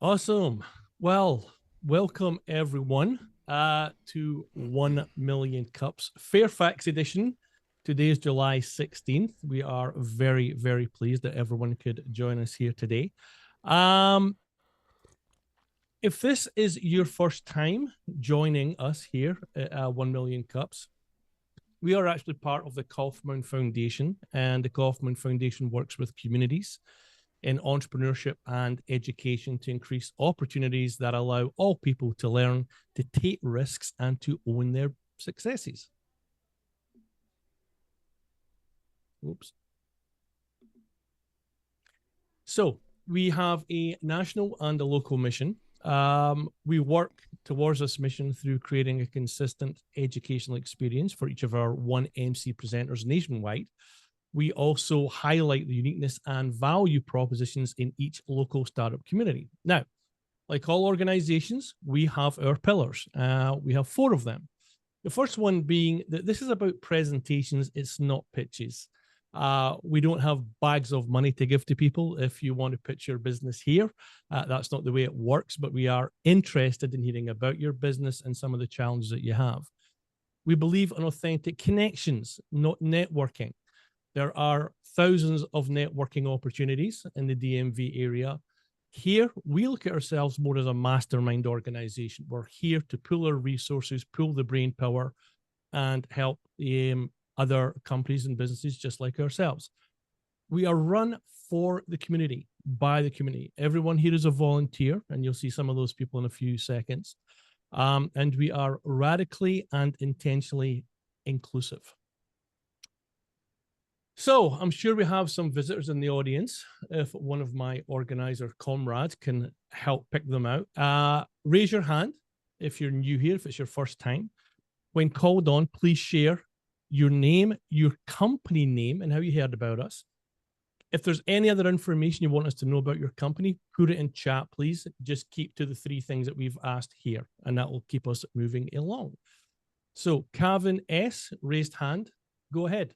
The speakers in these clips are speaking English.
Awesome. Well, welcome everyone to 1 Million Cups Fairfax edition. Today is July 16th. We are very, very pleased that everyone could join us here today. If this is your first time joining us here at 1 Million Cups, we are actually part of the Kaufman Foundation, and the Kaufman Foundation works with communities in entrepreneurship and education to increase opportunities that allow all people to learn, to take risks, and to own their successes. Oops. So we have a national and a local mission. We work towards this mission through creating a consistent educational experience for each of our 1MC presenters nationwide. We also highlight the uniqueness and value propositions in each local startup community. Now, like all organizations, we have our pillars. We have 4 of them. The first one being that this is about presentations, it's not pitches. We don't have bags of money to give to people if you want to pitch your business here. That's not the way it works, but we are interested in hearing about your business and some of the challenges that you have. We believe in authentic connections, not networking. There are thousands of networking opportunities in the DMV area. Here, we look at ourselves more as a mastermind organization. We're here to pool our resources, pool the brain power, and help other companies and businesses just like ourselves. We are run for the community, by the community. Everyone here is a volunteer, and you'll see some of those people in a few seconds. And we are radically and intentionally inclusive. So I'm sure we have some visitors in the audience. If one of my organizer comrades can help pick them out, raise your hand if you're new here, if it's your first time. When called on, please share your name, your company name, and how you heard about us. If there's any other information you want us to know about your company, put it in chat, please. Just keep to the 3 things that we've asked here, and that will keep us moving along. So Calvin S., raised hand. Go ahead.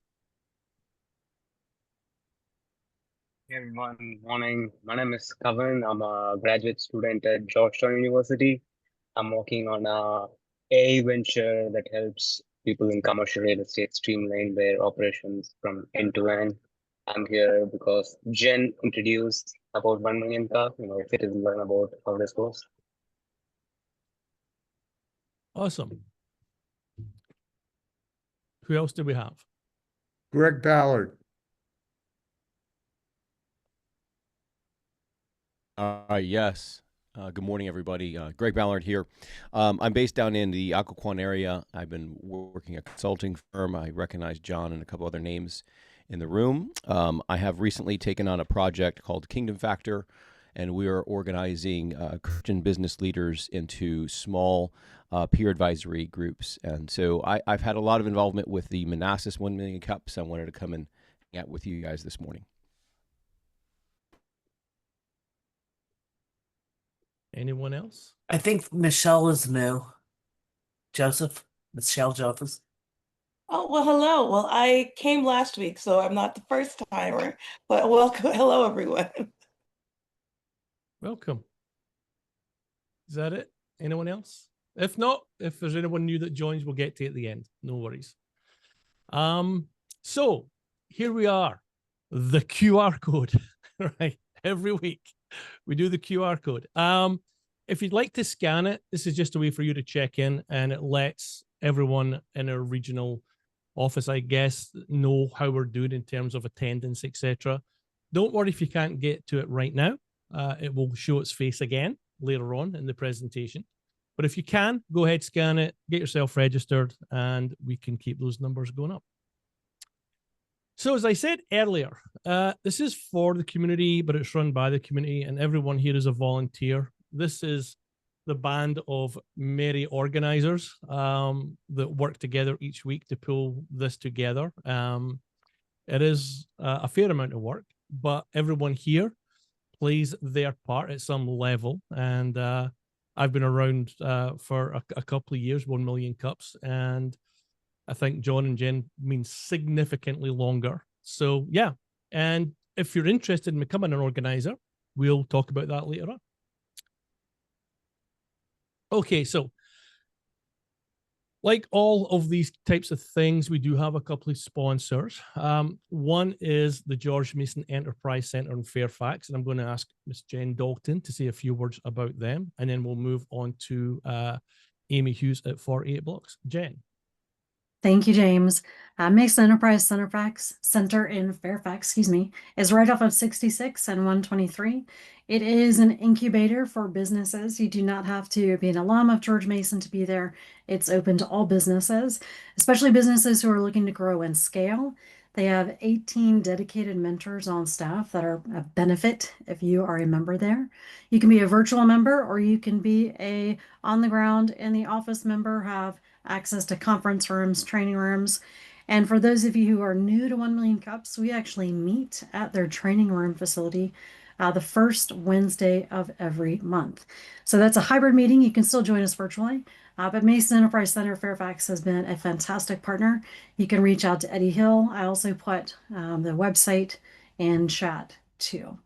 Hey everyone, morning. My name is Kavan. I'm a graduate student at Georgetown University. I'm working on a AI venture that helps people in commercial real estate streamline their operations from end to end. I'm here because Jen introduced about 1 million cup, if it is learn about how this goes. Awesome. Who else do we have? Greg Ballard. Yes. Good morning, everybody. Greg Ballard here. I'm based down in the Occoquan area. I've been working at a consulting firm. I recognize John and a couple other names in the room. I have recently taken on a project called Kingdom Factor, and we are organizing Christian business leaders into small peer advisory groups. And so I've had a lot of involvement with the Manassas 1 Million Cups. I wanted to come and hang out with you guys this morning. Anyone else? I think Michelle is new. Michelle Joseph. Oh, well, hello. Well, I came last week, so I'm not the first timer, but welcome. Hello, everyone. Welcome. Is that it? Anyone else? If not, if there's anyone new that joins, we'll get to it at the end. No worries. So here we are, the QR code, right? Every week we do the QR code. If you'd like to scan it, this is just a way for you to check in, and it lets everyone in our regional office, I guess, know how we're doing in terms of attendance, etc. Don't worry if you can't get to it right now. It will show its face again later on in the presentation. But if you can, go ahead, scan it, get yourself registered, and we can keep those numbers going up. So as I said earlier, this is for the community, but it's run by the community, and everyone here is a volunteer. This is the band of merry organizers that work together each week to pull this together. It is a fair amount of work, but everyone here plays their part at some level. And I've been around for a couple of years, 1 Million Cups, and I think John and Jen mean significantly longer. So yeah, and if you're interested in becoming an organizer, we'll talk about that later on. Okay, so like all of these types of things, we do have a couple of sponsors. One is the George Mason Enterprise Center in Fairfax, and I'm going to ask Ms. Jen Dalton to say a few words about them, and then we'll move on to Amy Hughes at 48 Blocks. Jen. Thank you, James. Mason Enterprise Center in Fairfax, is right off of 66 and 123. It is an incubator for businesses. You do not have to be an alum of George Mason to be there. It's open to all businesses, especially businesses who are looking to grow and scale. They have 18 dedicated mentors on staff that are a benefit if you are a member there. You can be a virtual member or you can be a on the ground in the office member, have access to conference rooms, training rooms. And for those of you who are new to 1 Million Cups, we actually meet at their training room facility the first Wednesday of every month. So that's a hybrid meeting. You can still join us virtually. But Mason Enterprise Center Fairfax has been a fantastic partner. You can reach out to Eddie Hill. I also put the website in chat too.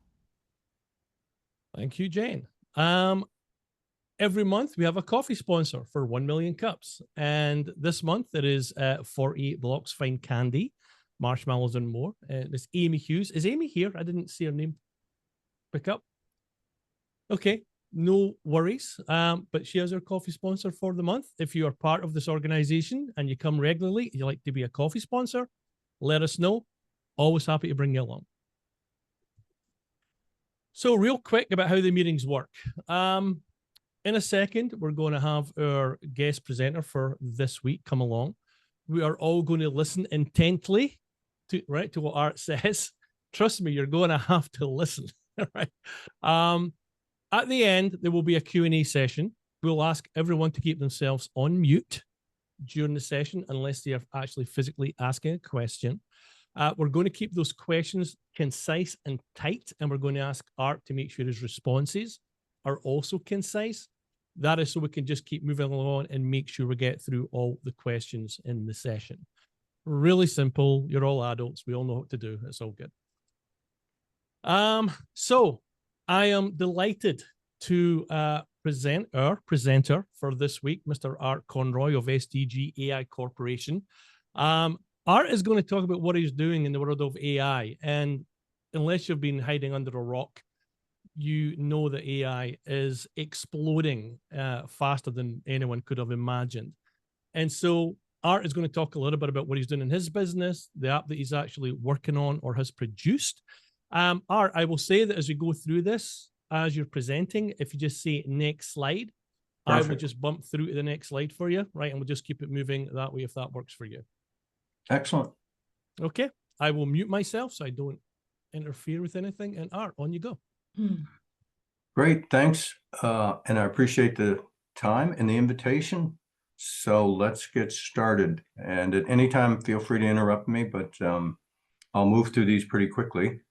Thank you, Jane. Every month we have a coffee sponsor for 1 Million Cups. And this month it is 48 Blocks Fine Candy, Marshmallows and More. It's Amy Hughes. Is Amy here? I didn't see her name pick up. Okay, no worries. But she is our coffee sponsor for the month. If you are part of this organization and you come regularly, you like to be a coffee sponsor, let us know. Always happy to bring you along. So real quick about how the meetings work. In a second, we're going to have our guest presenter for this week come along. We are all going to listen intently to what Art says. Trust me, you're going to have to listen. Right. At the end, there will be a Q&A session. We'll ask everyone to keep themselves on mute during the session unless they are actually physically asking a question. We're going to keep those questions concise and tight, and we're going to ask Art to make sure his responses are also concise. That is so we can just keep moving along and make sure we get through all the questions in the session. Really simple. You're all adults. We all know what to do. It's all good. So I am delighted to present our presenter for this week, Mr. Art Conroy of SDG AI Corporation. Art is going to talk about what he's doing in the world of AI. And unless you've been hiding under a rock, you know that AI is exploding faster than anyone could have imagined. And so Art is going to talk a little bit about what he's doing in his business, the app that he's actually working on or has produced. Art, I will say that as we go through this, as you're presenting, if you just say next slide, perfect. I will just bump through to the next slide for you, right? And we'll just keep it moving that way if that works for you. Excellent. Okay. I will mute myself so I don't interfere with anything. And Art, on you go. Great, thanks. And I appreciate the time and the invitation. So let's get started. And at any time, feel free to interrupt me, but I'll move through these pretty quickly.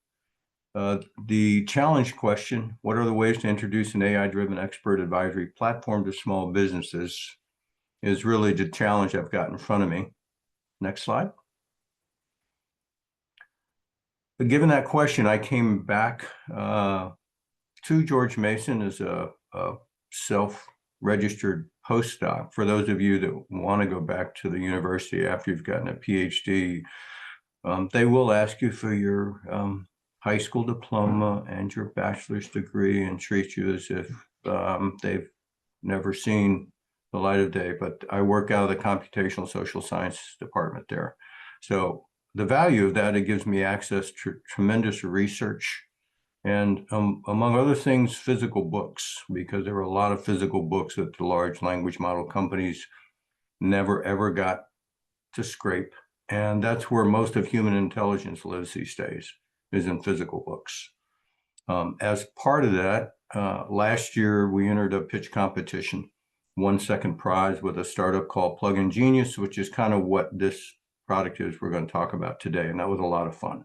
The challenge question, what are the ways to introduce an AI-driven expert advisory platform to small businesses, is really the challenge I've got in front of me. Next slide. But given that question, I came back to George Mason as a self-registered postdoc. For those of you that want to go back to the university after you've gotten a PhD, they will ask you for your high school diploma and your bachelor's degree and treat you as if they've never seen the light of day. But I work out of the computational social science department there. So the value of that, it gives me access to tremendous research and among other things, physical books, because there were a lot of physical books that the large language model companies never ever got to scrape. And that's where most of human intelligence lives these days, is in physical books. As part of that, last year we entered a pitch competition, won second prize with a startup called Plug-in Genius, which is kind of what this product is we're going to talk about today. And that was a lot of fun.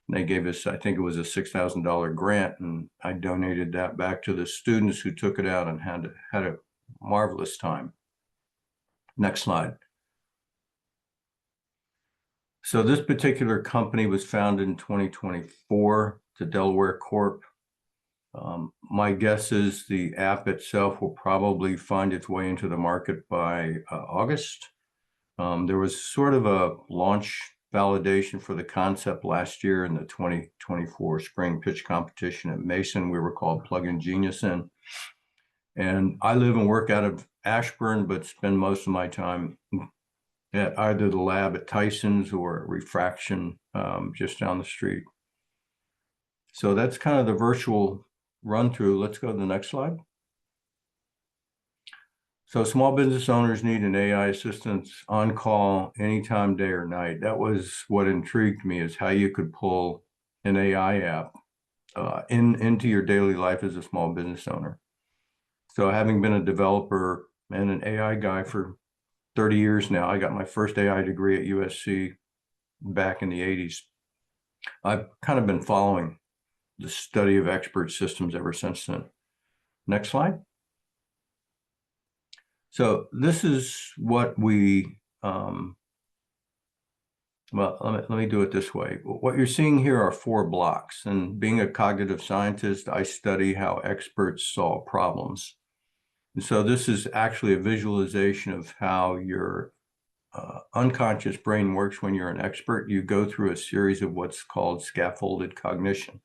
And they gave us, I think it was a $6,000 grant, and I donated that back to the students who took it out and had a marvelous time. Next slide. So this particular company was founded in 2024, the Delaware Corp. My guess is the app itself will probably find its way into the market by August. There was sort of a launch validation for the concept last year in the 2024 spring pitch competition at Mason. We were called Plug-in Genius in. And I live and work out of Ashburn, but spend most of my time at either the lab at Tyson's or Refraction just down the street. So that's kind of the virtual run through. Let's go to the next slide. So small business owners need an AI assistant on call anytime, day or night. That was what intrigued me, is how you could pull an AI app into your daily life as a small business owner. So having been a developer and an AI guy for 30 years now, I got my first AI degree at USC back in the 80s. I've kind of been following the study of expert systems ever since then. Next slide. So this is what we, well, let me do it this way. What you're seeing here are 4 blocks. And being a cognitive scientist, I study how experts solve problems. And so this is actually a visualization of how your unconscious brain works when you're an expert. You go through a series of what's called scaffolded cognition.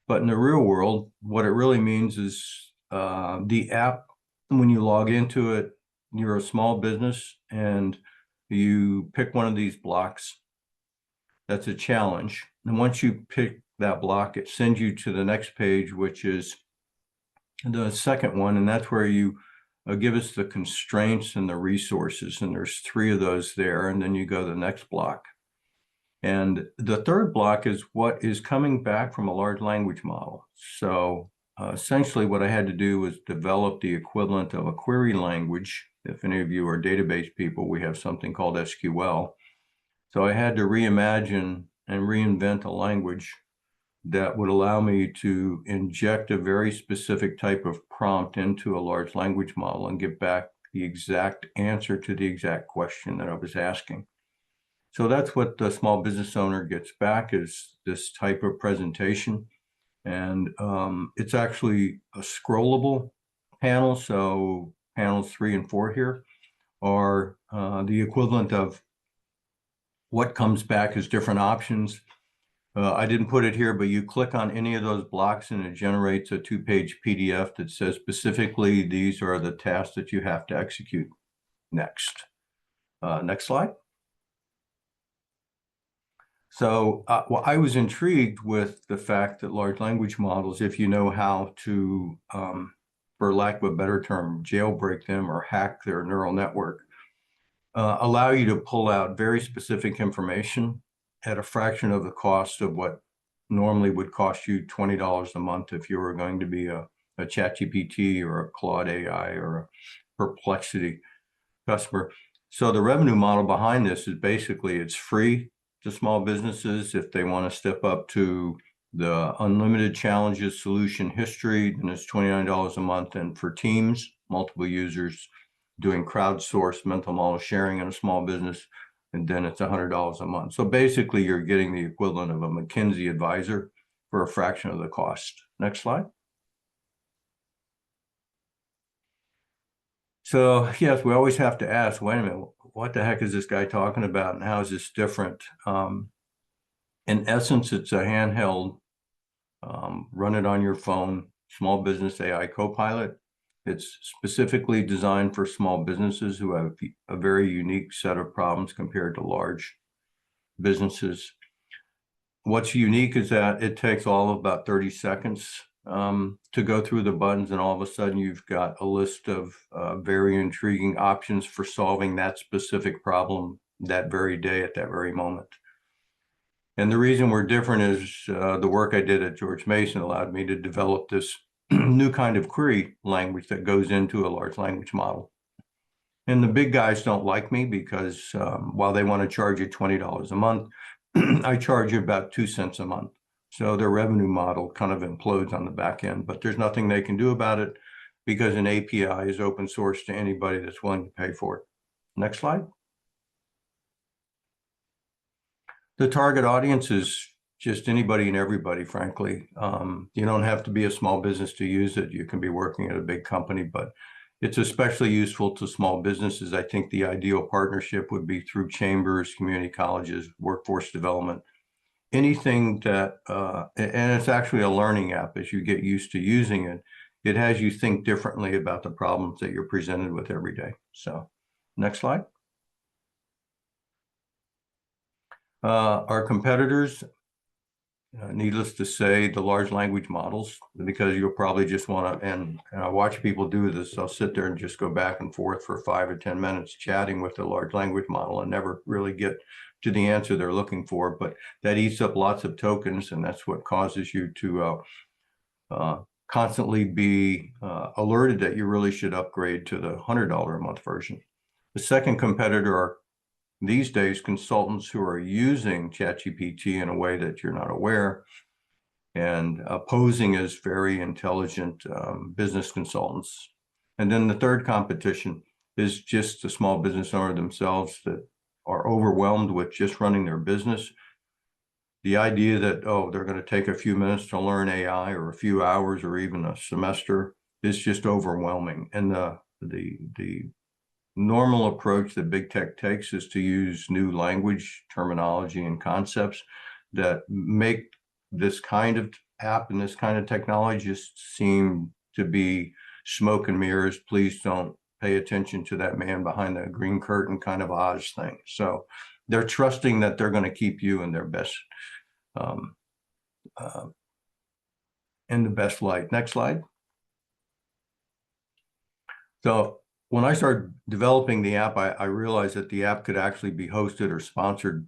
But in the real world, what it really means is the app, when you log into it, you're a small business and you pick one of these blocks. That's a challenge. And once you pick that block, it sends you to the next page, which is the second one. And that's where you give us the constraints and the resources. And there's 3 of those there. And then you go to the next block. And the third block is what is coming back from a large language model. So essentially what I had to do was develop the equivalent of a query language. If any of you are database people, we have something called SQL. So I had to reimagine and reinvent a language that would allow me to inject a very specific type of prompt into a large language model and get back the exact answer to the exact question that I was asking. So that's what the small business owner gets back, is this type of presentation. And it's actually a scrollable panel. So panels 3 and 4 here are the equivalent of what comes back as different options. I didn't put it here, but you click on any of those blocks and it generates a 2-page PDF that says specifically these are the tasks that you have to execute next. Next slide. So well, I was intrigued with the fact that large language models, if you know how to, for lack of a better term, jailbreak them or hack their neural network, allow you to pull out very specific information at a fraction of the cost of what normally would cost you $20 a month if you were going to be a ChatGPT or a Claude AI or a Perplexity customer. So the revenue model behind this is basically it's free to small businesses. If they want to step up to the unlimited challenges solution history, then it's $29 a month. And for teams, multiple users doing crowdsourced mental model sharing in a small business, and then it's $100 a month. So basically you're getting the equivalent of a McKinsey advisor for a fraction of the cost. Next slide. So yes, we always have to ask, wait a minute, what the heck is this guy talking about and how is this different? In essence, it's a handheld, run it on your phone, small business AI Copilot. It's specifically designed for small businesses who have a very unique set of problems compared to large businesses. What's unique is that it takes all of about 30 seconds to go through the buttons, and all of a sudden you've got a list of very intriguing options for solving that specific problem that very day at that very moment. And the reason we're different is the work I did at George Mason allowed me to develop this new kind of query language that goes into a large language model. And the big guys don't like me because while they want to charge you $20 a month, I charge you about 2 cents a month. So their revenue model kind of implodes on the back end, but there's nothing they can do about it because an API is open source to anybody that's willing to pay for it. Next slide. The target audience is just anybody and everybody, frankly. You don't have to be a small business to use it. You can be working at a big company, but it's especially useful to small businesses. I think the ideal partnership would be through chambers, community colleges, workforce development, anything that, and it's actually a learning app as you get used to using it. It has you think differently about the problems that you're presented with every day. So next slide. Our competitors, needless to say, the large language models, because you'll probably just want to, and I watch people do this, they'll sit there and just go back and forth for 5 or 10 minutes chatting with the large language model and never really get to the answer they're looking for. But that eats up lots of tokens, and that's what causes you to constantly be alerted that you really should upgrade to the $100 a month version. The second competitor are these days consultants who are using ChatGPT in a way that you're not aware and posing as very intelligent business consultants. And then the third competition is just the small business owner themselves that are overwhelmed with just running their business. The idea that, oh, they're going to take a few minutes to learn AI or a few hours or even a semester is just overwhelming. And the normal approach that big tech takes is to use new language, terminology, and concepts that make this kind of app and this kind of technology just seem to be smoke and mirrors. Please don't pay attention to that man behind the green curtain kind of Oz thing. So they're trusting that they're going to keep you in their best, in the best light. Next slide. So when I started developing the app, I realized that the app could actually be hosted or sponsored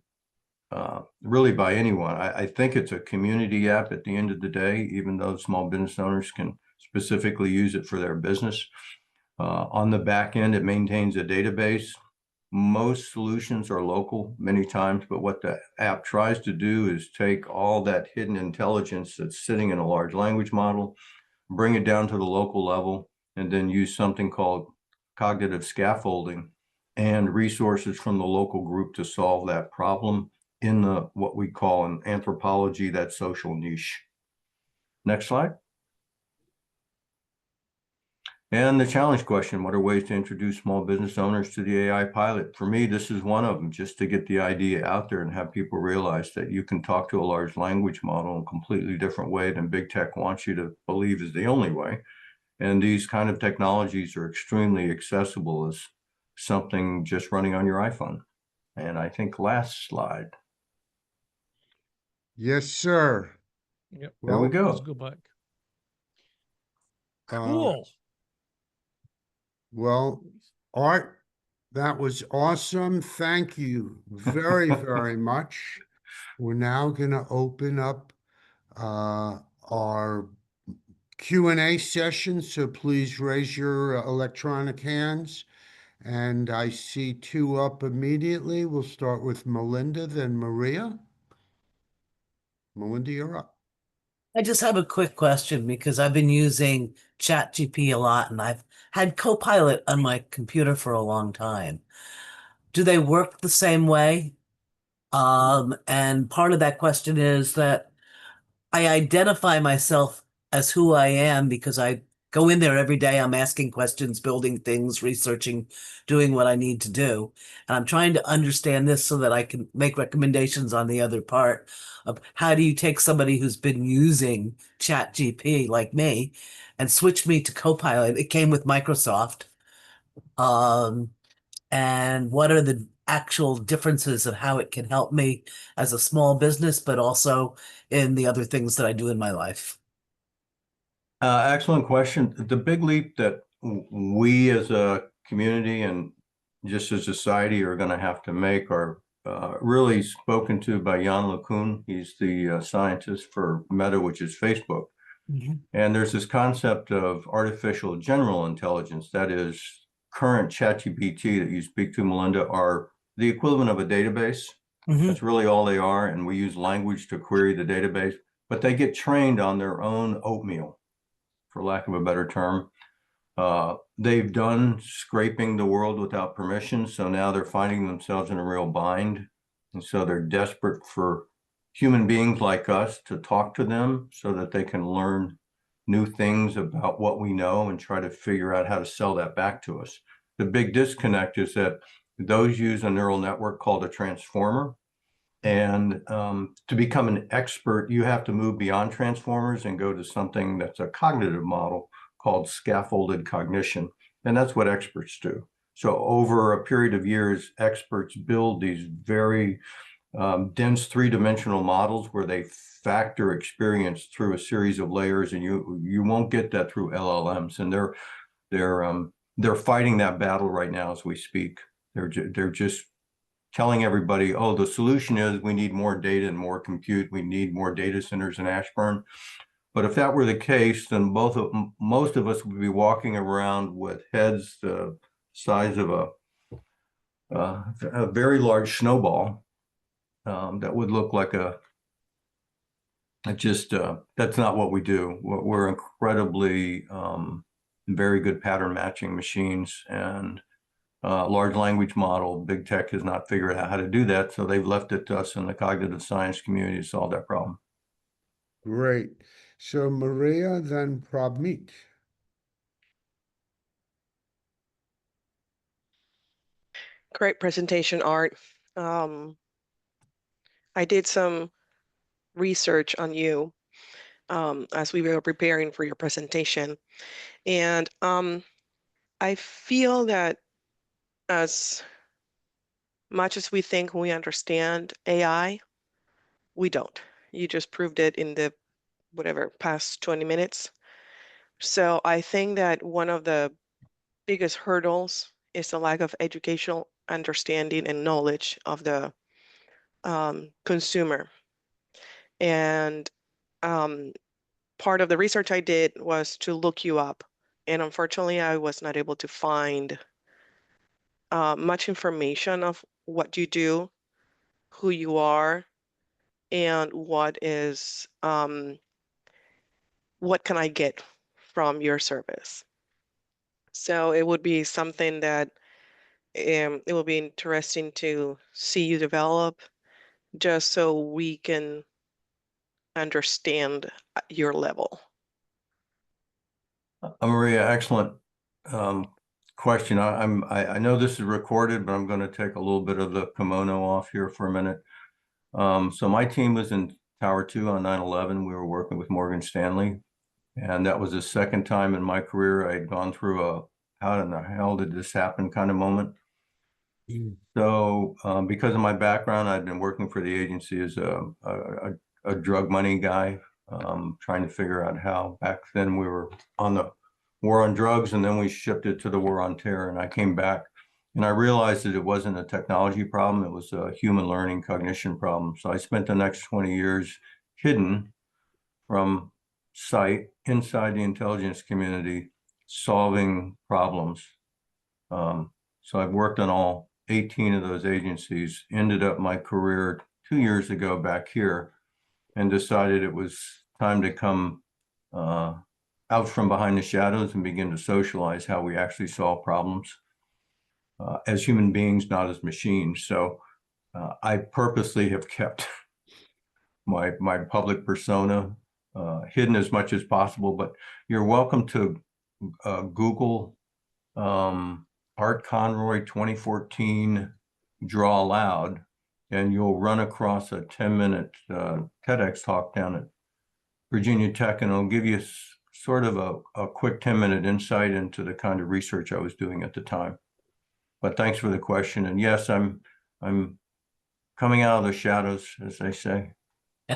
really by anyone. I think it's a community app at the end of the day, even though small business owners can specifically use it for their business. On the back end, it maintains a database. Most solutions are local many times, but what the app tries to do is take all that hidden intelligence that's sitting in a large language model, bring it down to the local level, and then use something called cognitive scaffolding and resources from the local group to solve that problem in the what we call in anthropology, that social niche. Next slide. And the challenge question, what are ways to introduce small business owners to the AI pilot? For me, this is one of them, just to get the idea out there and have people realize that you can talk to a large language model in a completely different way than big tech wants you to believe is the only way. And these kind of technologies are extremely accessible as something just running on your iPhone. And I think last slide. Yes, sir. Yep. There we go. Let's go back. Uh, Cool. Well, Art, that was awesome. Thank you very, very much. We're now going to open up our Q&A session, so please raise your electronic hands. And I see two up immediately. We'll start with Melinda, then Maria. Melinda, you're up. I just have a quick question because I've been using ChatGPT a lot and I've had Copilot on my computer for a long time. Do they work the same way? And part of that question is that I identify myself as who I am because I go in there every day. I'm asking questions, building things, researching, doing what I need to do. And I'm trying to understand this so that I can make recommendations on the other part of how do you take somebody who's been using ChatGPT like me and switch me to Copilot. It came with Microsoft. And what are the actual differences of how it can help me as a small business, but also in the other things that I do in my life? Excellent question. The big leap that we as a community and just as a society are going to have to make are really spoken to by Jan LeCun. He's the scientist for Meta, which is Facebook. Mm-hmm. And there's this concept of artificial general intelligence. That is, current ChatGPT that you speak to, Melinda, are the equivalent of a database. Mm-hmm. That's really all they are. And we use language to query the database, but they get trained on their own oatmeal, for lack of a better term. They've done scraping the world without permission. So now they're finding themselves in a real bind. And so they're desperate for human beings like us to talk to them so that they can learn new things about what we know and try to figure out how to sell that back to us. The big disconnect is that those use a neural network called a transformer. And to become an expert, you have to move beyond transformers and go to something that's a cognitive model called scaffolded cognition. And that's what experts do. So over a period of years, experts build these very dense three-dimensional models where they factor experience through a series of layers, and you won't get that through LLMs. And they're fighting that battle right now as we speak. They're just telling everybody, oh, the solution is we need more data and more compute. We need more data centers in Ashburn. But if that were the case, then most of us would be walking around with heads the size of a very large snowball that would look like that's not what we do. We're incredibly very good pattern matching machines, and large language model, big tech has not figured out how to do that. So they've left it to us in the cognitive science community to solve that problem. Great. So Maria, then Prabmeet. Great presentation, Art. I did some research on you as we were preparing for your presentation. And I feel that as much as we think we understand AI, we don't. You just proved it in the past 20 minutes. So I think that one of the biggest hurdles is the lack of educational understanding and knowledge of the consumer. And part of the research I did was to look you up. And unfortunately, I was not able to find much information of what you do, who you are, and what can I get from your service. So it would be something that it will be interesting to see you develop, just so we can understand your level. Maria, excellent question. I know this is recorded, but I'm going to take a little bit of the kimono off here for a minute. So my team was in Tower 2 on 9/11. We were working with Morgan Stanley, and that was the second time in my career I'd gone through a how in the hell did this happen kind of moment. So because of my background, I'd been working for the agency as a drug money guy, trying to figure out how back then we were on the war on drugs, and then we shifted to the war on terror. And I came back and I realized that it wasn't a technology problem, it was a human learning cognition problem. So I spent the next 20 years hidden from sight inside the intelligence community, solving problems. So I've worked on all 18 of those agencies, ended up my career 2 years ago back here, and decided it was time to come out from behind the shadows and begin to socialize how we actually solve problems as human beings, not as machines. So I purposely have kept my public persona hidden as much as possible, but you're welcome to Google Art Conroy 2014 Draw Aloud, and you'll run across a 10-minute TEDx talk down at Virginia Tech, and it'll give you sort of a quick 10-minute insight into the kind of research I was doing at the time. But thanks for the question. And yes, I'm coming out of the shadows, as they say.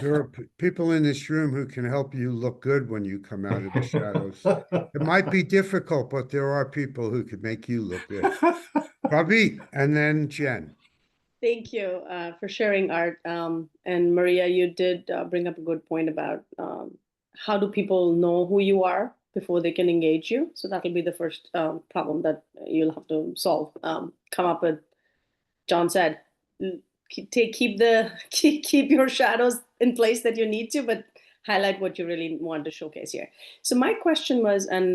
There are people in this room who can help you look good when you come out of the shadows. It might be difficult, but there are people who could make you look good. Bobby, and then Jen. Thank you for sharing, Art. And Maria, you did bring up a good point about how do people know who you are before they can engage you? So that'll be the first problem that you'll have to solve. Come up with, John said, keep your shadows in place that you need to, but highlight what you really want to showcase here. So my question was, and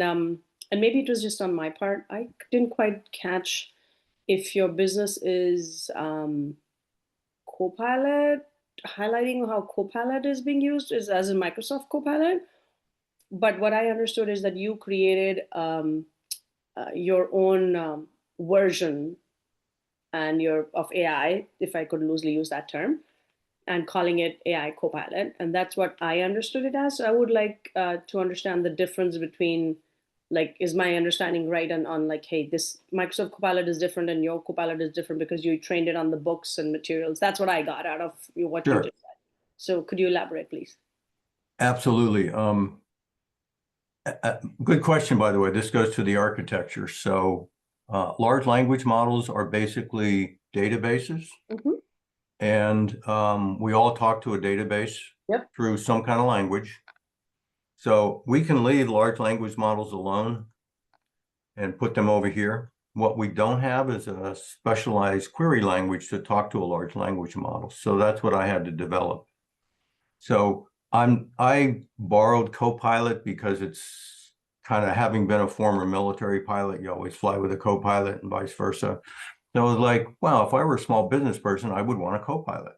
maybe it was just on my part, I didn't quite catch if your business is Copilot highlighting how Copilot is being used is as in Microsoft Copilot. But what I understood is that you created your own version and of AI, if I could loosely use that term, and calling it AI Copilot. And that's what I understood it as. So I would like to understand the difference between, like, is my understanding right on like, hey, this Microsoft Copilot is different and your Copilot is different because you trained it on the books and materials. That's what I got out of what you Sure. just said. So could you elaborate, please? Absolutely. Good question, by the way. This goes to the architecture. So large language models are basically databases. Mm-hmm. And we all talk to a database Yep. through some kind of language. So we can leave large language models alone and put them over here. What we don't have is a specialized query language to talk to a large language model. So that's what I had to develop. So I borrowed Copilot because it's kind of, having been a former military pilot, you always fly with a Copilot and vice versa. So I was like, well, if I were a small business person, I would want a Copilot.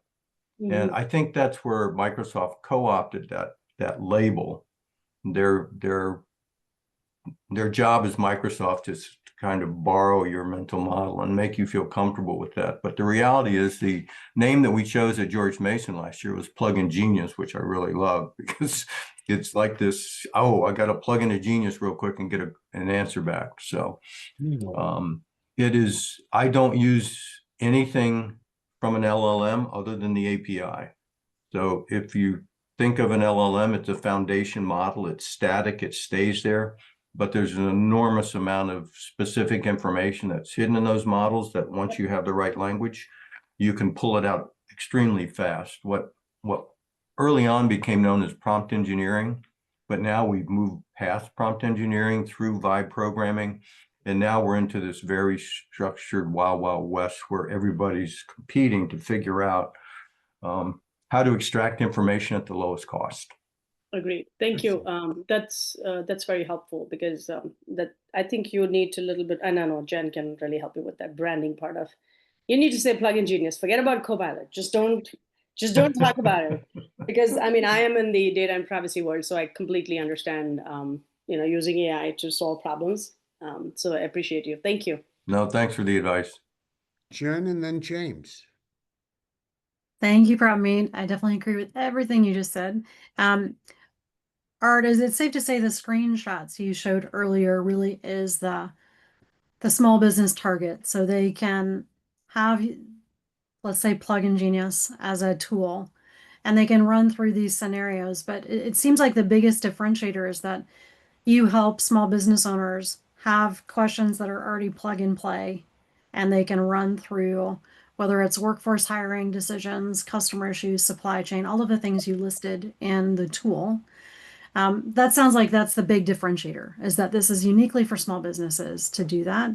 Mm-hmm. And I think that's where Microsoft co-opted that label. Their job as Microsoft is to kind of borrow your mental model and make you feel comfortable with that. But the reality is, the name that we chose at George Mason last year was Plug-in Genius, which I really love, because it's like this, oh, I got to plug into Genius real quick and get an answer back. So it is, I don't use anything from an LLM other than the API. So if you think of an LLM, it's a foundation model, it's static, it stays there, but there's an enormous amount of specific information that's hidden in those models that once you have the right language, you can pull it out extremely fast. What early on became known as prompt engineering, but now we've moved past prompt engineering through vibe programming. And now we're into this very structured Wild Wild West where everybody's competing to figure out how to extract information at the lowest cost. Agreed. Thank you. That's very helpful because that I think you need to little bit, and I know Jen can really help you with that branding part of. You need to say Plug-in Genius. Forget about Copilot. Just don't talk about it, because I mean I am in the data and privacy world, so I completely understand using AI to solve problems. So I appreciate you. Thank you. No, thanks for the advice. Jen and then James. Thank you for having me. I definitely agree with everything you just said. Art, is it safe to say the screenshots you showed earlier really is the small business target? So they can have, let's say, Plug-in Genius as a tool, and they can run through these scenarios. But it seems like the biggest differentiator is that you help small business owners have questions that are already plug and play, and they can run through whether it's workforce hiring decisions, customer issues, supply chain, all of the things you listed in the tool. That sounds like that's the big differentiator, is that this is uniquely for small businesses to do that.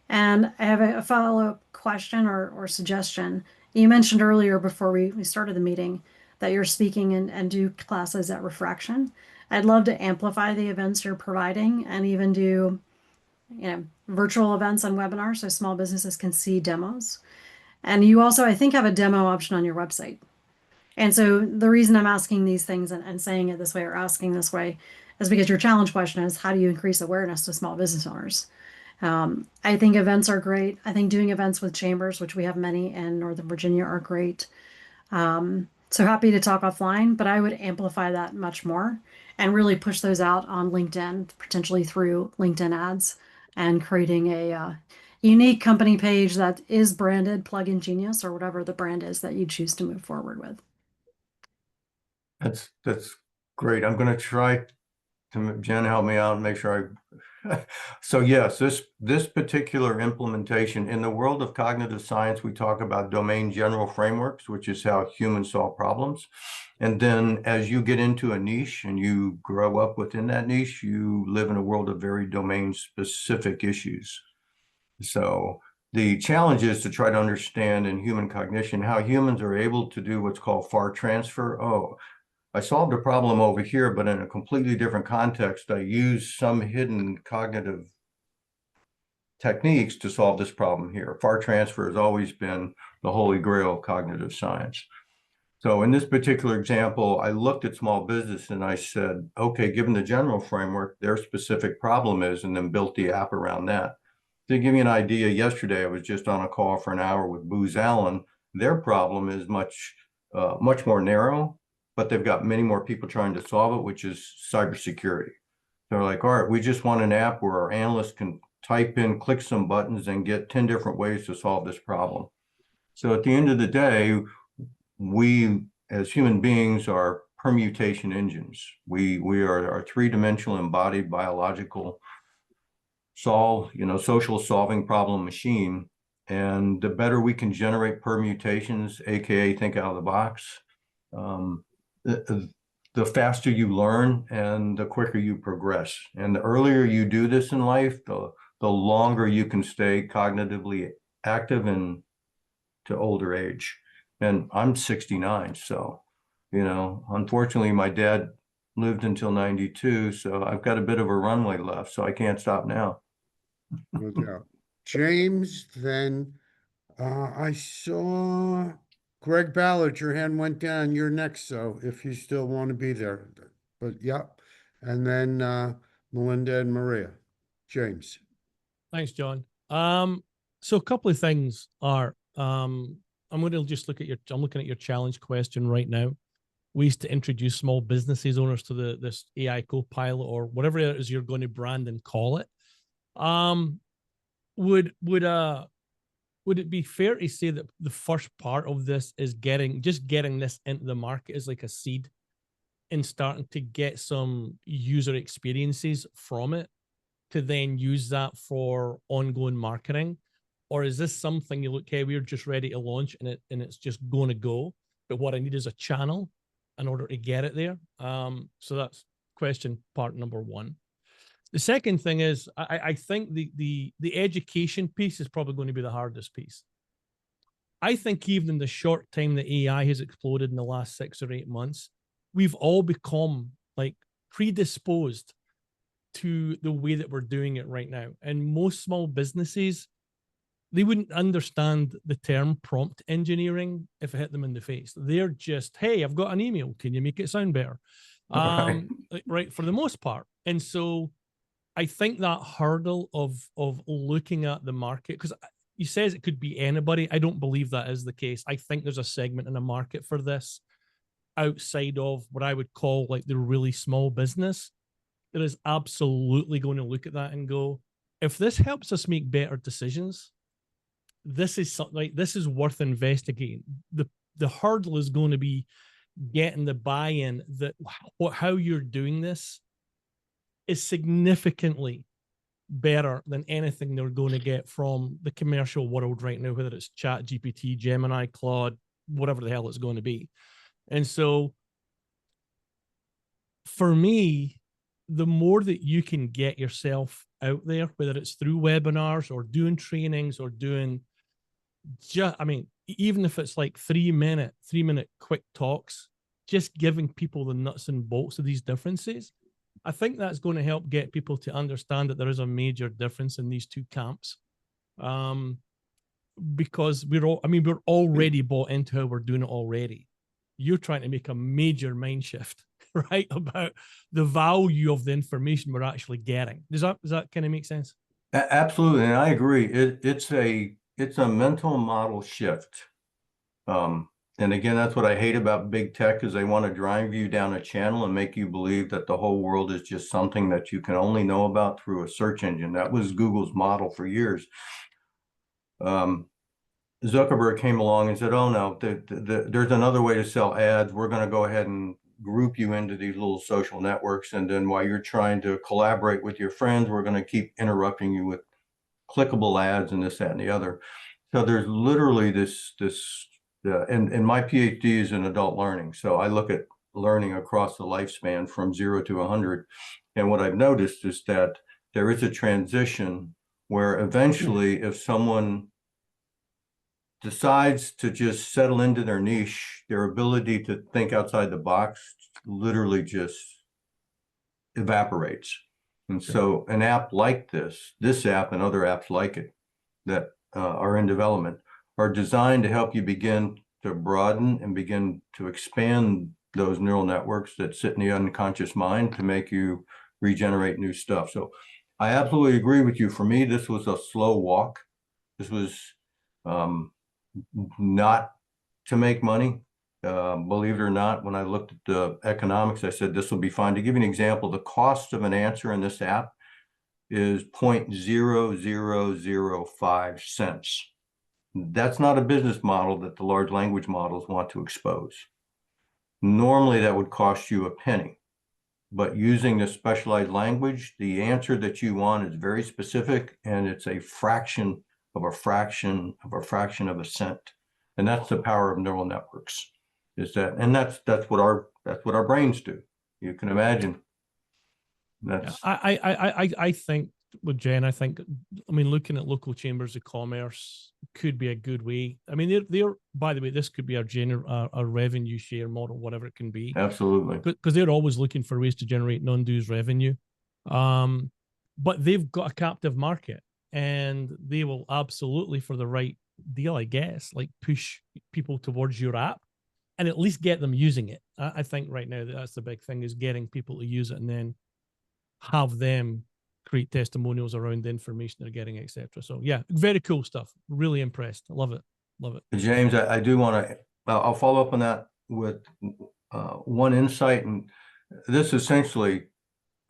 And I have a follow-up question or suggestion. You mentioned earlier before we started the meeting that you're speaking and do classes at Refraction. I'd love to amplify the events you're providing and even do virtual events and webinars so small businesses can see demos. And you also, I think, have a demo option on your website. And so the reason I'm asking these things and saying it this way or asking this way is because your challenge question is, how do you increase awareness to small business owners? I think events are great. I think doing events with chambers, which we have many in Northern Virginia, are great. So happy to talk offline, but I would amplify that much more and really push those out on LinkedIn, potentially through LinkedIn ads, and creating a unique company page that is branded Plug-in Genius or whatever the brand is that you choose to move forward with. That's great. I'm going to try to, Jen, help me out and make sure so yes, this particular implementation in the world of cognitive science, we talk about domain general frameworks, which is how humans solve problems. And then as you get into a niche and you grow up within that niche, you live in a world of very domain specific issues. So the challenge is to try to understand in human cognition how humans are able to do what's called far transfer. Oh, I solved a problem over here, but in a completely different context, I used some hidden cognitive techniques to solve this problem here. Far transfer has always been the holy grail of cognitive science. So in this particular example, I looked at small business and I said, okay, given the general framework, their specific problem is, and then built the app around that. To give you an idea, yesterday I was just on a call for an hour with Booz Allen. Their problem is much more narrow, but they've got many more people trying to solve it, which is cybersecurity. They're like, all right, we just want an app where our analysts can type in, click some buttons, and get 10 different ways to solve this problem. So at the end of the day, we as human beings are permutation engines. We are a three-dimensional embodied biological social solving problem machine. And the better we can generate permutations, aka think out of the box, the faster you learn and the quicker you progress. And the earlier you do this in life, the longer you can stay cognitively active and to older age. And I'm 69, so, unfortunately my dad lived until 92, so I've got a bit of a runway left, so I can't stop now. No doubt. James, then I saw Greg Ballard, your hand went down. You're next, so if you still want to be there. But yep. And then Melinda and Maria. James. Thanks, John. So a couple of things are I'm going to just I'm looking at your challenge question right now. Ways to introduce small businesses owners to this AI co-pilot or whatever it is you're going to brand and call it. Would it be fair to say that the first part of this is getting this into the market as like a seed and starting to get some user experiences from it to then use that for ongoing marketing? Or is this something you look, hey, we're just ready to launch and it's just going to go, but what I need is a channel in order to get it there? So that's question part number one. The second thing is, I think the education piece is probably going to be the hardest piece. I think even in the short time that AI has exploded in the last 6 or 8 months, we've all become like predisposed to the way that we're doing it right now. And most small businesses, they wouldn't understand the term prompt engineering if it hit them in the face. They're just, hey, I've got an email. Can you make it sound better? Right, for the most part. And so I think that hurdle of looking at the market, because he says it could be anybody. I don't believe that is the case. I think there's a segment in the market for this outside of what I would call like the really small business that is absolutely going to look at that and go, if this helps us make better decisions, this is something like this is worth investigating. The hurdle is going to be getting the buy-in that how you're doing this is significantly better than anything they're going to get from the commercial world right now, whether it's Chat GPT, Gemini, Claude, whatever the hell it's going to be. And so for me, the more that you can get yourself out there, whether it's through webinars or doing trainings or doing even if it's like 3-minute quick talks, just giving people the nuts and bolts of these differences, I think that's going to help get people to understand that there is a major difference in these two camps. Because we're already bought into how we're doing it already. You're trying to make a major mind shift, right? About the value of the information we're actually getting. Does that kind of make sense? Absolutely, and I agree. It's a mental model shift. And again, that's what I hate about big tech is they want to drive you down a channel and make you believe that the whole world is just something that you can only know about through a search engine. That was Google's model for years. Zuckerberg came along and said, oh no, there's another way to sell ads. We're going to go ahead and group you into these little social networks. And then while you're trying to collaborate with your friends, we're going to keep interrupting you with clickable ads and this, that, and the other. So there's literally and my PhD is in adult learning. So I look at learning across the lifespan from 0 to 100. And what I've noticed is that there is a transition where eventually if someone decides to just settle into their niche, their ability to think outside the box literally just evaporates. And so an app like this app and other apps like it that are in development are designed to help you begin to broaden and begin to expand those neural networks that sit in the unconscious mind to make you regenerate new stuff. So I absolutely agree with you. For me, this was a slow walk. This was not to make money. Believe it or not, when I looked at the economics, I said this will be fine. To give you an example, the cost of an answer in this app is 0.0005 cents. That's not a business model that the large language models want to expose. Normally, that would cost you a penny. But using this specialized language, the answer that you want is very specific, and it's a fraction of a fraction of a fraction of a cent. And that's the power of neural networks. That's what our brains do. You can imagine. That's I think with Jen, I mean, looking at local chambers of commerce could be a good way. I mean, they're by the way, this could be our revenue share model, whatever it can be. Absolutely. Because they're always looking for ways to generate non-dues revenue. But they've got a captive market, and they will absolutely, for the right deal, I guess, like push people towards your app and at least get them using it. I think right now that's the big thing, is getting people to use it and then have them create testimonials around the information they're getting, etc. So yeah, very cool stuff. Really impressed. I love it. Love it. James, I do want to, I'll follow up on that with one insight. And this essentially,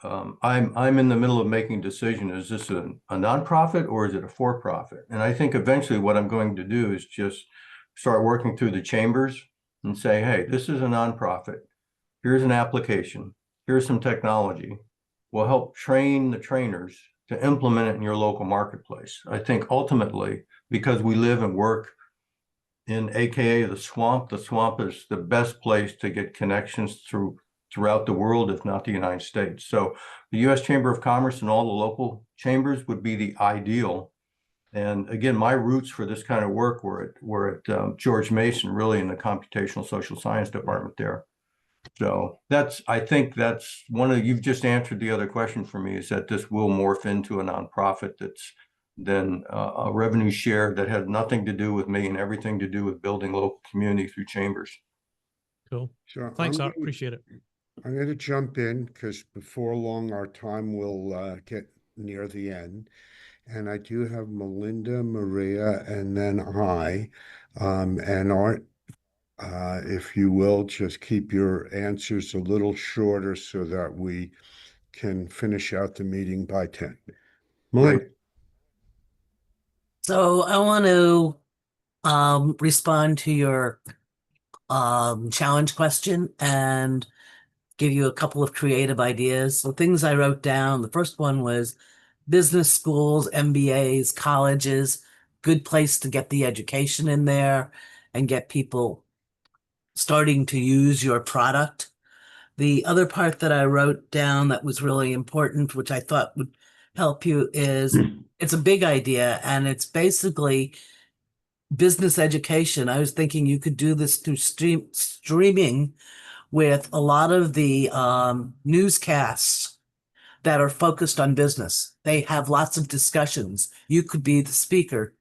I'm in the middle of making a decision. Is this a nonprofit or is it a for-profit? And I think eventually what I'm going to do is just start working through the chambers and say, hey, this is a nonprofit. Here's an application. Here's some technology. We'll help train the trainers to implement it in your local marketplace. I think ultimately, because we live and work in AKA the swamp is the best place to get connections throughout the world, if not the United States. So the U.S. Chamber of Commerce and all the local chambers would be the ideal. And again, my roots for this kind of work were at George Mason, really in the computational social science department there. So I think that's you've just answered the other question for me, is that this will morph into a nonprofit that's then a revenue share that has nothing to do with me and everything to do with building local community through chambers. Cool. So thanks, Art. Appreciate it. I'm going to jump in because before long our time will get near the end. And I do have Melinda, Maria, and then I. And Art, if you will, just keep your answers a little shorter so that we can finish out the meeting by 10. Melinda. So I want to respond to your challenge question and give you a couple of creative ideas. So things I wrote down, the first one was business schools, MBAs, colleges, good place to get the education in there and get people starting to use your product. The other part that I wrote down that was really important, which I thought would help you, is it's a big idea, and it's basically business education. I was thinking you could do this through streaming with a lot of the newscasts that are focused on business. They have lots of discussions. You could be the speaker.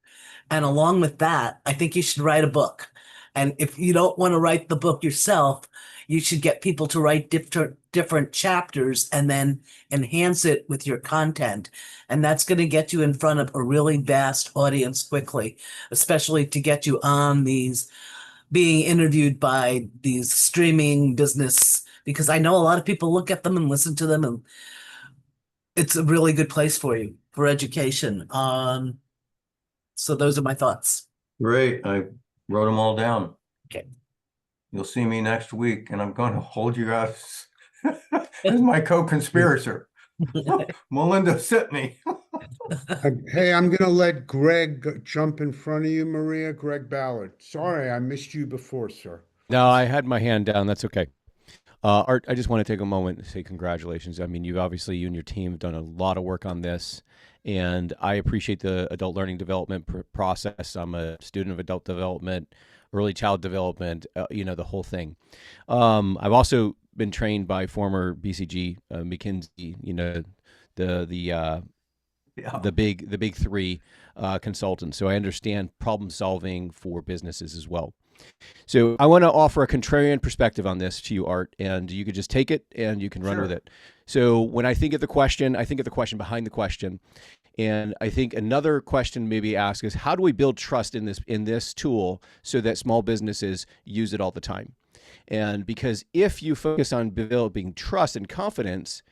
And along with that, I think you should write a book. And if you don't want to write the book yourself, you should get people to write different chapters and then enhance it with your content. And that's going to get you in front of a really vast audience quickly, especially to get you on these, being interviewed by these streaming business, because I know a lot of people look at them and listen to them, and it's a really good place for you for education. So those are my thoughts. Great. I wrote them all down. Okay. You'll see me next week, and I'm going to hold you guys as my co-conspirator. Melinda Sitney. Hey, I'm going to let Greg jump in front of you, Maria. Greg Ballard. Sorry, I missed you before, sir. No, I had my hand down. That's okay. Art, I just want to take a moment and say congratulations. I mean, you and your team have done a lot of work on this, and I appreciate the adult learning development process. I'm a student of adult development, early child development, the whole thing. I've also been trained by former BCG, McKinsey, the big three consultants. So I understand problem solving for businesses as well. So I want to offer a contrarian perspective on this to you, Art, and you could just take it and you can run with it. So when I think of the question, I think of the question behind the question. And I think another question maybe ask is, how do we build trust in this tool so that small businesses use it all the time? And because if you focus on developing trust and confidence,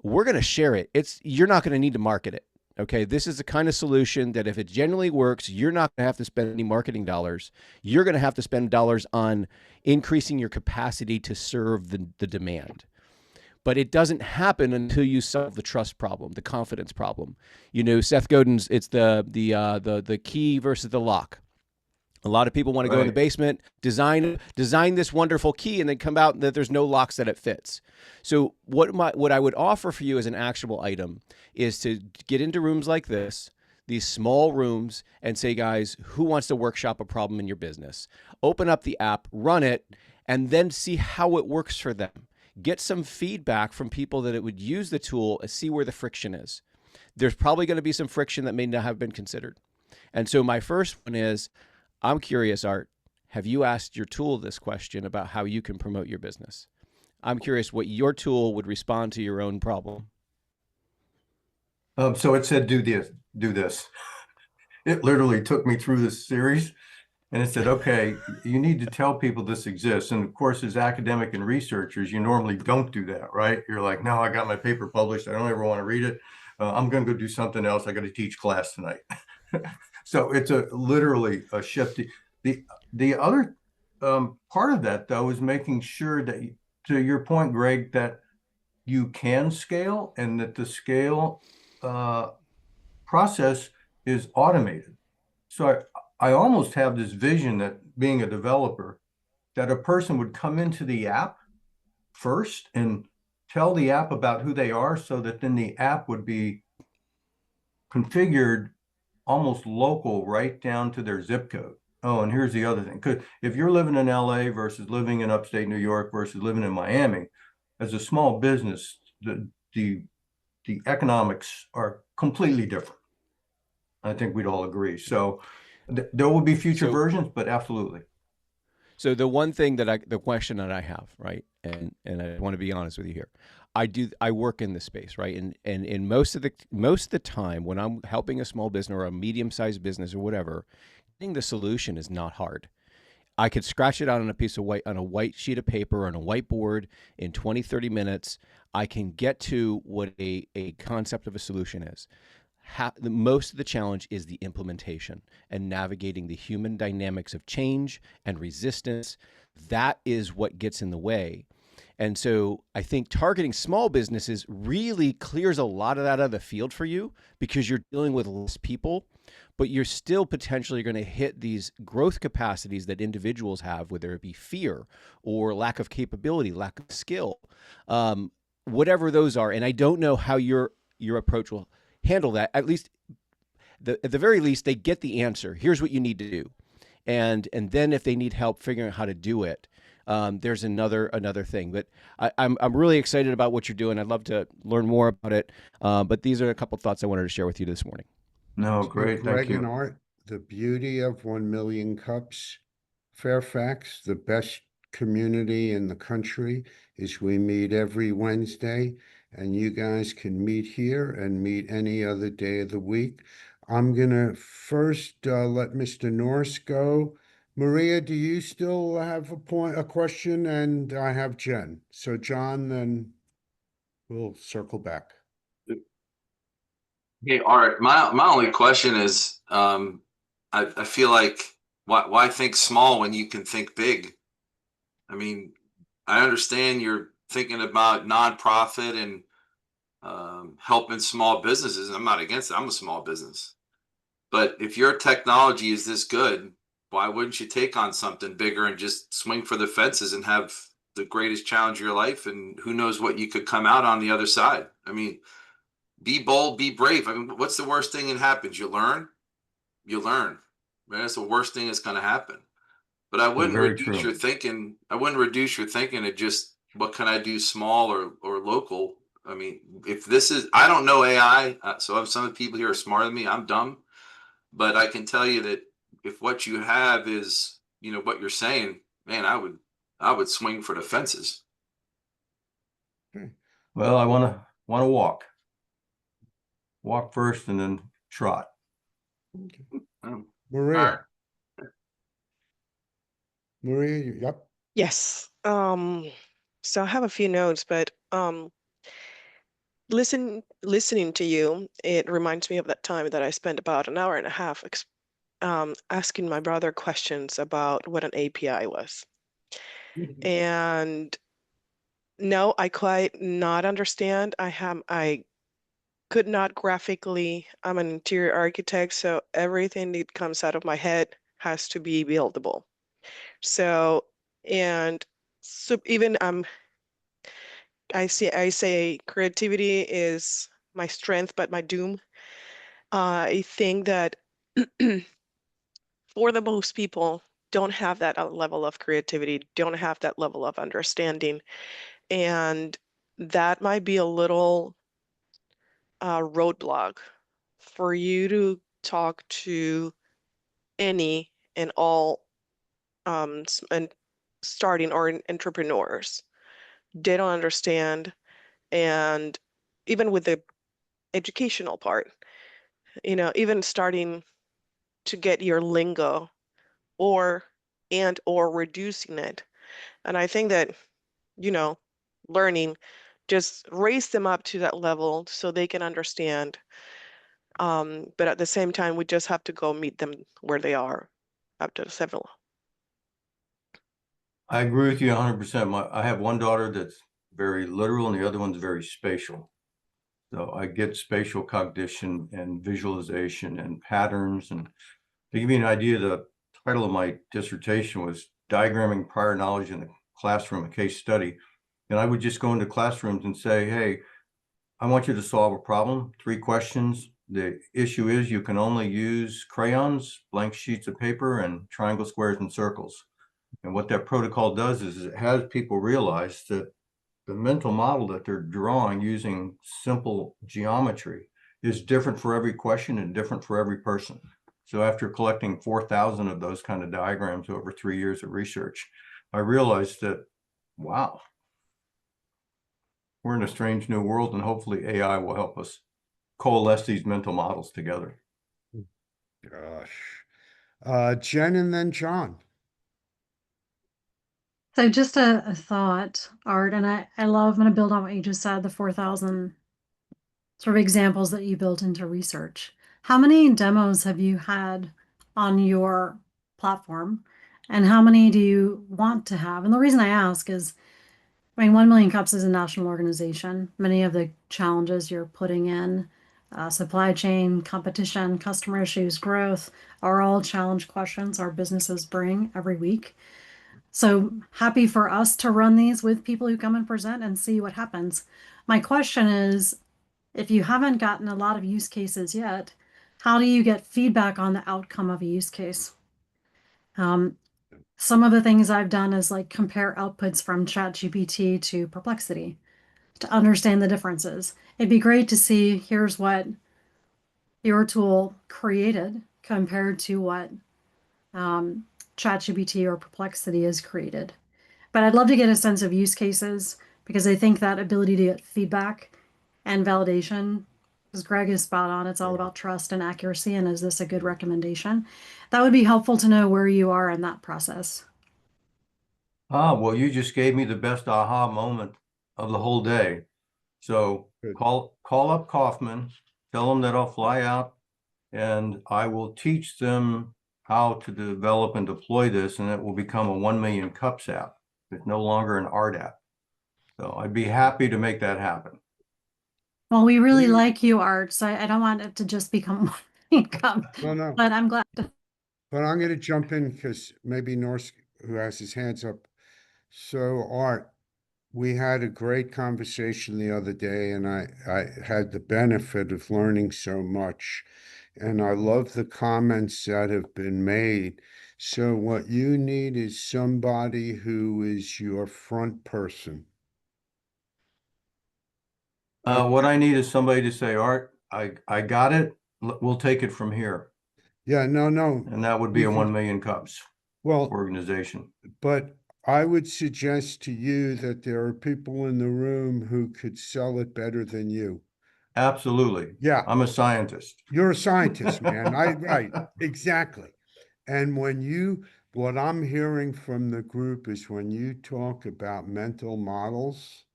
we're going to share it. You're not going to need to market it. Okay, this is the kind of solution that if it genuinely works, you're not going to have to spend any marketing dollars. You're going to have to spend dollars on increasing your capacity to serve the demand. But it doesn't happen until you solve the trust problem, the confidence problem. You know, Seth Godin's, it's the key versus the lock. A lot of people want to go in the basement, design this wonderful key, and then come out that there's no locks that it fits. So what I would offer for you as an actionable item is to get into rooms like this, these small rooms, and say, guys, who wants to workshop a problem in your business? Open up the app, run it, and then see how it works for them. Get some feedback from people that it would use the tool and see where the friction is. There's probably going to be some friction that may not have been considered. And so my first one is, I'm curious, Art, have you asked your tool this question about how you can promote your business? I'm curious what your tool would respond to your own problem. So it said, do this. It literally took me through this series, and it said, okay, you need to tell people this exists. And of course, as academic and researchers, you normally don't do that, right? You're like, no, I got my paper published. I don't ever want to read it. I'm going to go do something else. I got to teach class tonight. So it's literally a shift. The other part of that, though, is making sure that, to your point, Greg, that you can scale and that the scale process is automated. So I almost have this vision that, being a developer, that a person would come into the app first and tell the app about who they are, so that then the app would be configured almost local, right down to their zip code. Oh, and here's the other thing. Because if you're living in LA versus living in upstate New York versus living in Miami, as a small business, the economics are completely different. I think we'd all agree. So there will be future versions, but absolutely. So the question that I have, right, and I want to be honest with you here, I work in this space, right, and in most of the time when I'm helping a small business or a medium-sized business or whatever, getting the solution is not hard. I could scratch it out on a white sheet of paper or on a whiteboard in 20, 30 minutes. I can get to what a concept of a solution is. Most of the challenge is the implementation and navigating the human dynamics of change and resistance. That is what gets in the way. And so I think targeting small businesses really clears a lot of that out of the field for you, because you're dealing with less people, but you're still potentially going to hit these growth capacities that individuals have, whether it be fear or lack of capability, lack of skill, whatever those are. And I don't know how your approach will handle that. At the very least, they get the answer. Here's what you need to do. And then if they need help figuring out how to do it, there's another thing. But I'm really excited about what you're doing. I'd love to learn more about it. But these are a couple thoughts I wanted to share with you this morning. No, great. Thank Greg you. and Art, the beauty of 1 Million Cups, Fairfax, the best community in the country, is we meet every Wednesday, and you guys can meet here and meet any other day of the week. I'm going to first let Mr. Norris go. Maria, do you still have a question? And I have Jen. So John, then we'll circle back. Hey, Art, my only question is, I feel like, why think small when you can think big? I mean, I understand you're thinking about nonprofit and helping small businesses. I'm not against it. I'm a small business. But if your technology is this good, why wouldn't you take on something bigger and just swing for the fences and have the greatest challenge of your life? And who knows what you could come out on the other side? I mean, be bold, be brave. I mean, what's the worst thing that happens? You learn. Right? That's the worst thing that's going to happen. But I wouldn't reduce your thinking. I wouldn't reduce your thinking to just, what can I do small or local? I mean, if this is, I don't know AI, so some of the people here are smarter than me. I'm dumb. But I can tell you that if what you have is what you're saying, man, I would swing for the fences. Well, I want to walk first and then trot. Maria. Maria, yep. Yes. So I have a few notes, but listening to you, it reminds me of that time that I spent about an hour and a half asking my brother questions about what an API was. And no, I quite not understand. I could not graphically, I'm an interior architect, so everything that comes out of my head has to be buildable. So, and so even I say creativity is my strength, but my doom. I think that for the most people don't have that level of creativity, don't have that level of understanding, and that might be a little roadblock for you to talk to any and all and starting or entrepreneurs. They don't understand, and even with the educational part, even starting to get your lingo or reducing it. And I think that, learning, just raise them up to that level so they can understand. But at the same time, we just have to go meet them where they are up to several. I agree with you 100%. I have one daughter that's very literal and the other one's very spatial. So I get spatial cognition and visualization and patterns. And to give you an idea, the title of my dissertation was Diagramming Prior Knowledge in the Classroom, a Case Study. And I would just go into classrooms and say, hey, I want you to solve a problem, 3 questions. The issue is you can only use crayons, blank sheets of paper, and triangle, squares, and circles. And what that protocol does is it has people realize that the mental model that they're drawing using simple geometry is different for every question and different for every person. So after collecting 4,000 of those kind of diagrams over 3 years of research, I realized that, wow, we're in a strange new world, and hopefully AI will help us coalesce these mental models together. Gosh. Jen and then John. So just a thought, Art, and I'm going to build on what you just said, the 4,000 sort of examples that you built into research. How many demos have you had on your platform, and how many do you want to have? And the reason I ask is, 1MillionCups is a national organization. Many of the challenges you're putting in, supply chain, competition, customer issues, growth, are all challenge questions our businesses bring every week. So happy for us to run these with people who come and present and see what happens. My question is, if you haven't gotten a lot of use cases yet, how do you get feedback on the outcome of a use case? Some of the things I've done is like compare outputs from ChatGPT to Perplexity to understand the differences. It'd be great to see, here's what your tool created compared to what ChatGPT or Perplexity has created. But I'd love to get a sense of use cases, because I think that ability to get feedback and validation, because Greg is spot on, it's all about trust and accuracy, and is this a good recommendation? That would be helpful to know where you are in that process. Well, you just gave me the best aha moment of the whole day. So call up Kaufman, tell them that I'll fly out, and I will teach them how to develop and deploy this, and it will become a 1MillionCups app. It's no longer an art app. So I'd be happy to make that happen. Well, we really like you, Art, so I don't want it to just become 1MillionCups. No. But I'm glad to. But I'm going to jump in because maybe Norse, who has his hands up. So, Art, we had a great conversation the other day, and I had the benefit of learning so much. And I love the comments that have been made. So what you need is somebody who is your front person. What I need is somebody to say, Art, I got it. We'll take it from here. Yeah, no. And that would be a 1MillionCups. Well, organization. but I would suggest to you that there are people in the room who could sell it better than you. Absolutely. Yeah. I'm a scientist. You're a scientist, man. Right, exactly. And what I'm hearing from the group is when you talk about mental models,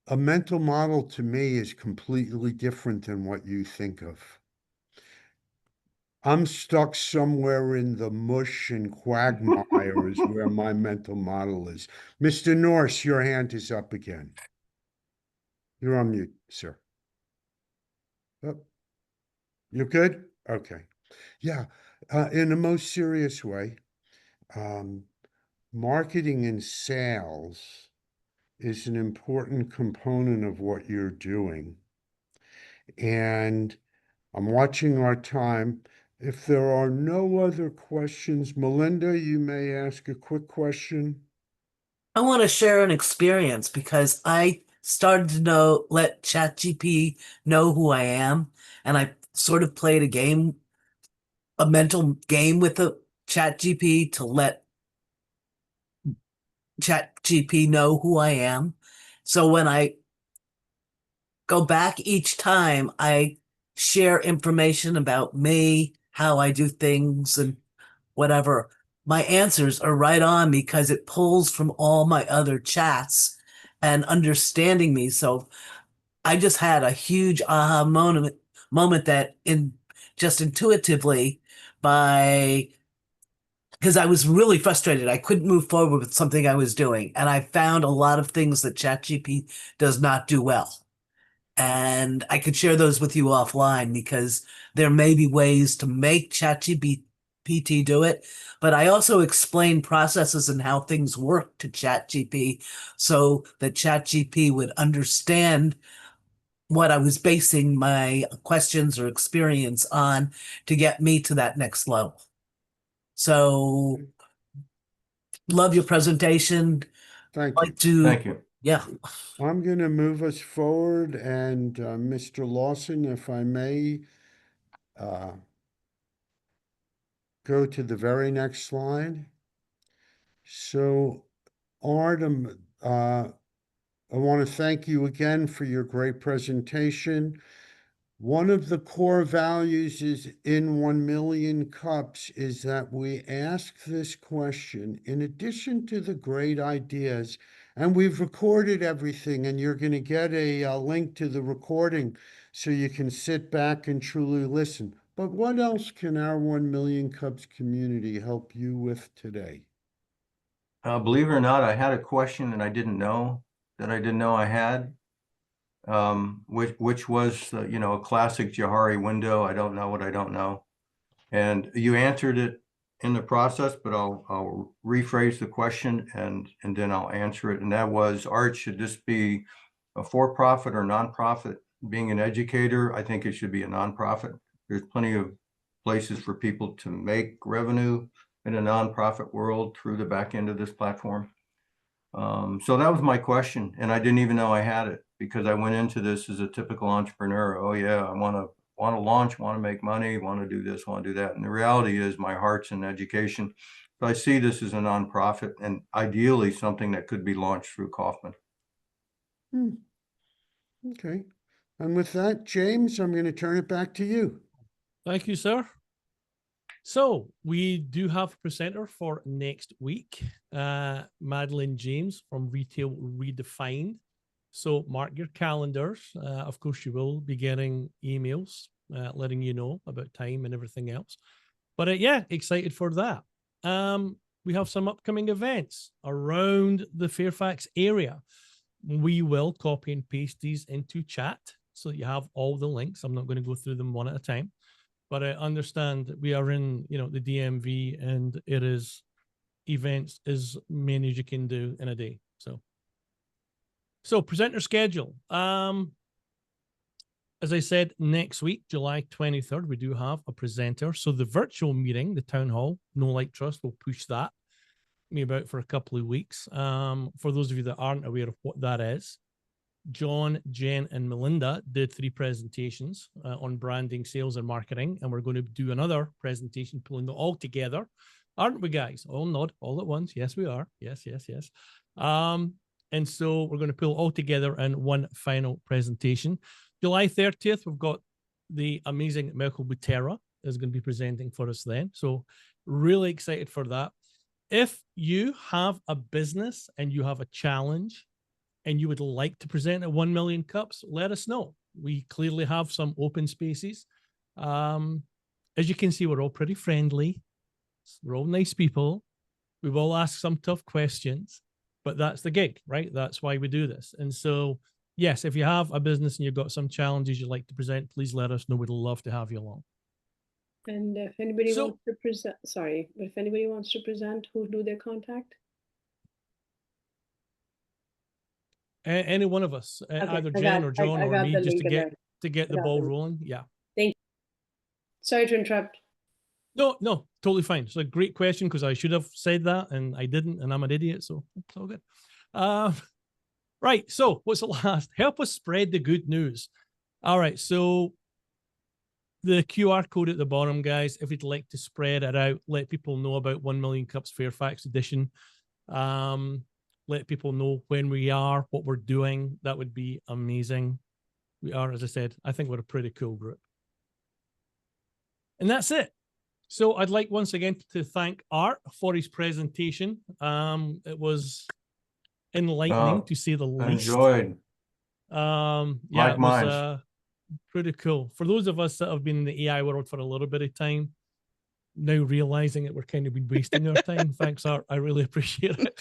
a mental model to me is completely different than what you think of. I'm stuck somewhere in the mush and quagmire is where my mental model is. Mr. Norse, your hand is up again. You're on mute, sir. Oh, you're good? Okay. Yeah. In a most serious way, marketing and sales is an important component of what you're doing. And I'm watching our time. If there are no other questions, Melinda, you may ask a quick question. I want to share an experience because I started to let ChatGPT know who I am, and I sort of played a mental game with the ChatGPT to let ChatGPT know who I am. So when I go back each time, I share information about me, how I do things, and whatever. My answers are right on because it pulls from all my other chats and understanding me. So I just had a huge aha moment that just intuitively by because I was really frustrated. I couldn't move forward with something I was doing. And I found a lot of things that ChatGPT does not do well. And I could share those with you offline because there may be ways to make ChatGPT do it. But I also explain processes and how things work to ChatGPT so that ChatGPT would understand what I was basing my questions or experience on to get me to that next level. So love your presentation. Thank you. Like to, Thank you. yeah. I'm going to move us forward, and Mr. Lawson, if I may, go to the very next slide. So, Art, I want to thank you again for your great presentation. One of the core values is in 1 million cups is that we ask this question in addition to the great ideas, and we've recorded everything, and you're going to get a link to the recording so you can sit back and truly listen. But what else can our 1 million cups community help you with today? Believe it or not, I had a question and I didn't know I had, which was, a classic Johari window. I don't know what I don't know. And you answered it in the process, but I'll rephrase the question and then I'll answer it. And that was, Art, should this be a for-profit or nonprofit? Being an educator, I think it should be a nonprofit. There's plenty of places for people to make revenue in a nonprofit world through the back end of this platform. So that was my question, and I didn't even know I had it because I went into this as a typical entrepreneur. Oh yeah, I want to launch, want to make money, want to do this, want to do that. And the reality is my heart's in education. So I see this as a nonprofit and ideally something that could be launched through Kaufman. Okay. And with that, James, I'm going to turn it back to you. Thank you, sir. So we do have a presenter for next week, Madeline James from Retail Redefined. So mark your calendars. Of course, you will be getting emails letting you know about time and everything else. But yeah, excited for that. We have some upcoming events around the Fairfax area. We will copy and paste these into chat so that you have all the links. I'm not going to go through them one at a time. But I understand that we are in, the DMV, and it is events as many as you can do in a day. So presenter schedule. As I said, next week, July 23rd, we do have a presenter. So the virtual meeting, the town hall, No Light Trust, will push that maybe about for a couple of weeks. For those of you that aren't aware of what that is, John, Jen, and Melinda did 3 presentations on branding, sales, and marketing, and we're going to do another presentation, pulling it all together Aren't we, guys? All nod all at once. Yes, we are. Yes, yes, yes. And so we're going to pull all together in one final presentation. July 30th, we've got the amazing Michael Butera is going to be presenting for us then. So really excited for that. If you have a business and you have a challenge and you would like to present at 1 Million Cups, let us know. We clearly have some open spaces. As you can see, we're all pretty friendly. We're all nice people. We've all asked some tough questions, but that's the gig, right? That's why we do this. And so, yes, if you have a business and you've got some challenges you'd like to present, please let us know. We'd love to have you along. And if anybody wants to present, sorry, but if anybody wants to present, who do they contact? Any one of us, Okay, either Jen or John or me, just to get the ball rolling. Yeah. Thank you. Sorry to interrupt. No, totally fine. It's a great question because I should have said that and I didn't, and I'm an idiot, so it's all good. Right, so what's the last? Help us spread the good news. All right, so the QR code at the bottom, guys, if you'd like to spread it out, let people know about 1 Million Cups Fairfax edition. Let people know when we are, what we're doing. That would be amazing. We are, as I said, I think we're a pretty cool group. And that's it. So I'd like once again to thank Art for his presentation. It was enlightening to say the least. Enjoyed. Yeah, like it was mine. pretty cool. For those of us that have been in the AI world for a little bit of time, now realizing that we're kind of been wasting our time. Thanks, Art. I really appreciate it.